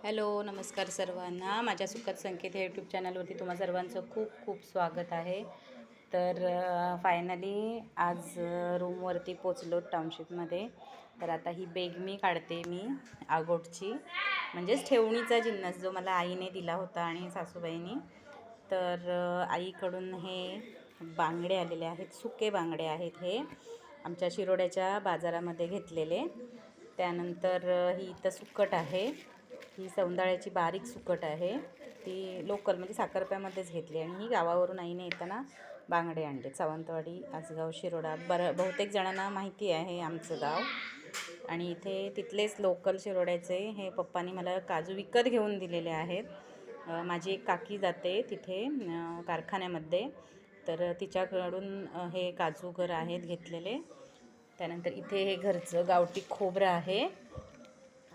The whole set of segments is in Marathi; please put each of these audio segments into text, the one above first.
हॅलो, नमस्कार सर्वांना. माझ्या सुखद संकेत या यूट्यूब चॅनलवरती तुम्हा सर्वांचं खूप खूप स्वागत आहे. तर फायनली आज रूमवरती पोचलो टाउनशिपमध्ये. तर आता ही बेग काढते मी आगोटची, म्हणजेच ठेवणीचा जिन्नस जो मला आईने दिला होता आणि सासूबाईंनी. तर आईकडून हे बांगडे आलेले आहेत, सुके बांगडे आहेत हे आमच्या शिरोड्याच्या बाजारामध्ये घेतलेले. त्यानंतर ही इथं सुकट आहे, ही सौंदाळ्याची बारीक सुकट आहे, ती लोकल म्हणजे साखरप्यामध्येच घेतली. आणि ही गावावरून आईने येताना बांगडे आणले. सावंतवाडी, आसगाव, शिरोडा. बहुतेक जणांना माहिती आहे आमचं गाव. आणि इथे तिथलेच लोकल शिरोड्याचे हे पप्पांनी मला काजू विकत घेऊन दिलेले आहेत. माझी एक काकी जाते तिथे कारखान्यामध्ये, तर तिच्याकडून हे काजूगर आहेत घेतलेले. त्यानंतर इथे हे घरचं गावठी खोबरं आहे,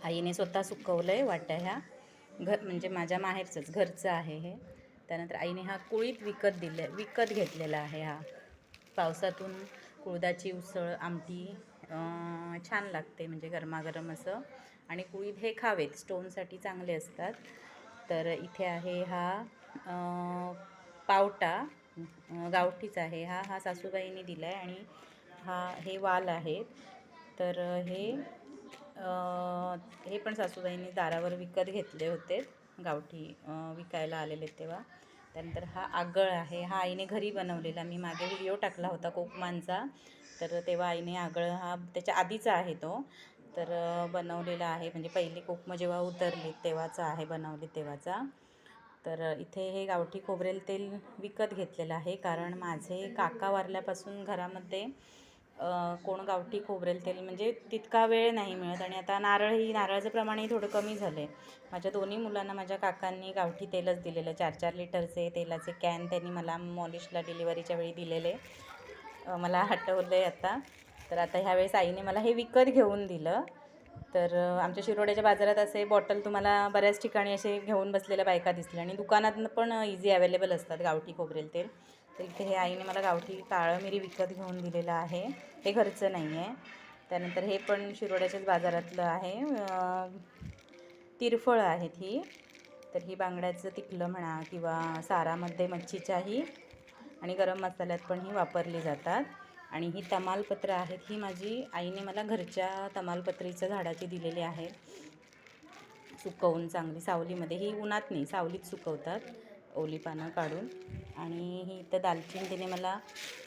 आईने स्वतः सुकवलं आहे वाट्या ह्या. म्हणजे माझ्या माहेरचंच घरचं आहे हे. त्यानंतर आईने हा कुळीत विकत घेतलेला आहे. हा पावसातून कुळदाची उसळ आमटी छान लागते, म्हणजे गरमागरम असं. आणि कुळीत हे खावेत, स्टोनसाठी चांगले असतात. तर इथे आहे हा पावटा, गावठीच आहे हा सासूबाईंनी दिला आहे. आणि हे वाल आहेत. तर हे पण सासूबाईंनी दारावर विकत घेतले होते, गावठी विकायला आलेले तेव्हा. त्यानंतर हा आगळ आहे, हा आईने घरी बनवलेला. मी मागे व्हिडिओ टाकला होता कोकमांचा, तर तेव्हा आईने आगळ हा त्याच्या आधीचा आहे तो, तर बनवलेला आहे. म्हणजे पहिली कोकमं जेव्हा उतरली तेव्हाचा आहे, बनवली तेव्हाचा. तर इथे हे गावठी खोबरेल तेल विकत घेतलेलं आहे, कारण माझे काका वारल्यापासून घरामध्ये कोण गावठी खोबरेल तेल म्हणजे तितका वेळ नाही मिळत. आणि आता नारळाचं प्रमाणही थोडं कमी झालं आहे. माझ्या दोन्ही मुलांना माझ्या काकांनी गावठी तेलच दिलेलं. 4-4 लिटरचे तेलाचे कॅन त्यांनी मला मॉलिशला डिलिव्हरीच्या वेळी दिलेले, मला आठवलं आहे आता. तर आता ह्यावेळेस आईने मला हे विकत घेऊन दिलं. तर आमच्या शिरोड्याच्या बाजारात असे बॉटल तुम्हाला बऱ्याच ठिकाणी असे घेऊन बसलेल्या बायका दिसल्या, आणि दुकानात पण इझी अवेलेबल असतात गावठी खोबरेल तेल. तर इथे हे आईने मला गावठी काळं मिरी विकत घेऊन दिलेलं आहे, हे घरचं नाही आहे. त्यानंतर हे पण शिरोड्याच्याच बाजारातलं आहे, तिरफळं आहेत ही. तर ही बांगड्याचं तिखलं म्हणा किंवा सारामध्ये मच्छीच्याही आणि गरम मसाल्यात पण ही वापरली जातात. आणि ही तमालपत्र आहेत, ही माझी आईने मला घरच्या तमालपत्रीच्या झाडाची दिलेली आहे, सुकवून चांगली सावलीमध्ये. ही उन्हात नाही, सावलीत सुकवतात ओली पानं काढून. आणि ही इथं दालचिनी तिने मला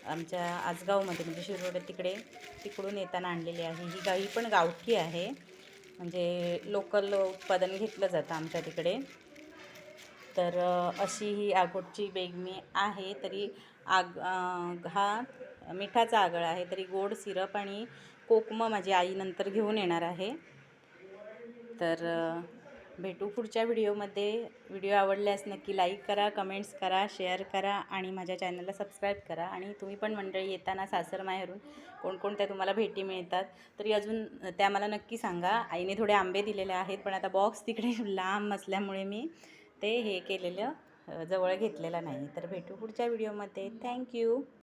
आमच्या आसगावमध्ये म्हणजे शिरोड्या तिकडून येताना आणलेली आहे. ही पण गावठी आहे, म्हणजे लोकल उत्पादन घेतलं जातं आमच्या तिकडे. तर अशी ही आगोटची बेग आहे. तरी हा मिठाचा आगळ आहे, तरी गोड सिरप आणि कोकमं माझी आई नंतर घेऊन येणार आहे. तर भेटू पुढच्या व्हिडिओमध्ये. व्हिडिओ आवडल्यास नक्की लाईक करा, कमेंट्स करा, शेअर करा आणि माझ्या चॅनलला सबस्क्राईब करा. आणि तुम्ही पण मंडळी येताना सासरमाहेरून कोणकोणत्या तुम्हाला भेटी मिळतात तरी अजून त्या मला नक्की सांगा. आईने थोडे आंबे दिलेले आहेत, पण आता बॉक्स तिकडे लांब असल्यामुळे मी ते हे केलेलं जवळ घेतलेलं नाही. तर भेटू पुढच्या व्हिडिओमध्ये. थँक्यू.